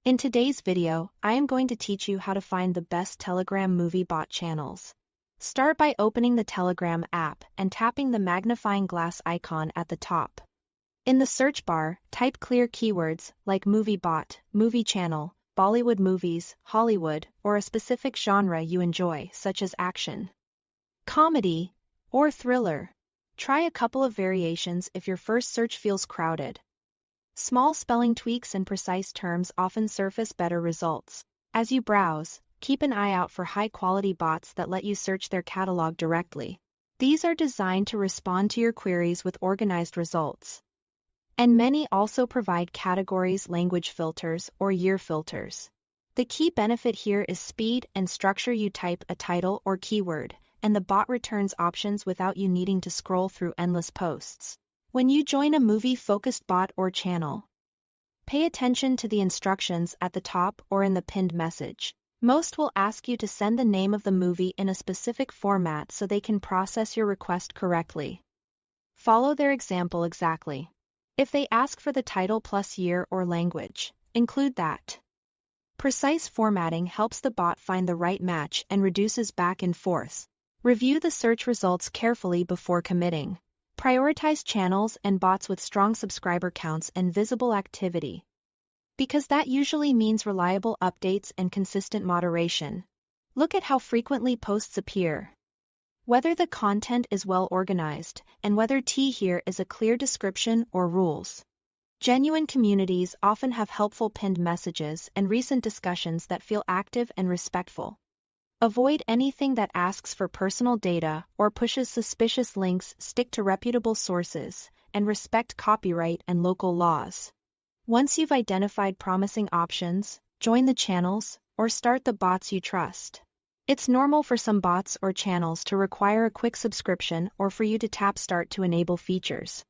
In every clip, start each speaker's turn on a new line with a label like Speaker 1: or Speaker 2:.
Speaker 1: In today's video, I am going to teach you how to find the best Telegram movie bot channels. Start by opening the Telegram app and tapping the magnifying glass icon at the top. In the search bar, type clear keywords like movie bot, movie channel, Bollywood movies, Hollywood, or a specific genre you enjoy, such as action, comedy, or thriller. Try a couple of variations if your first search feels crowded. Small spelling tweaks and precise terms often surface better results. As you browse, keep an eye out for high-quality bots that let you search their catalog directly. These are designed to respond to your queries with organized results. And many also provide categories, language filters, or year filters. The key benefit here is speed and structure. You type a title or keyword, and the bot returns options without you needing to scroll through endless posts. When you join a movie-focused bot or channel, pay attention to the instructions at the top or in the pinned message. Most will ask you to send the name of the movie in a specific format so they can process your request correctly. Follow their example exactly. If they ask for the title plus year or language, include that. Precise formatting helps the bot find the right match and reduces back and forth. Review the search results carefully before committing. Prioritize channels and bots with strong subscriber counts and visible activity, because that usually means reliable updates and consistent moderation. Look at how frequently posts appear, whether the content is well organized, and whether here is a clear description or rules. Genuine communities often have helpful pinned messages and recent discussions that feel active and respectful. Avoid anything that asks for personal data or pushes suspicious links. Stick to reputable sources, and respect copyright and local laws. Once you've identified promising options, join the channels or start the bots you trust. It's normal for some bots or channels to require a quick subscription or for you to tap Start to enable features.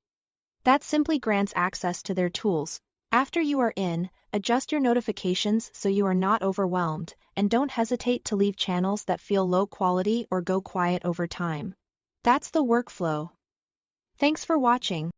Speaker 1: That simply grants access to their tools. After you are in, adjust your notifications so you are not overwhelmed, and don't hesitate to leave channels that feel low quality or go quiet over time. That's the workflow. Thanks for watching.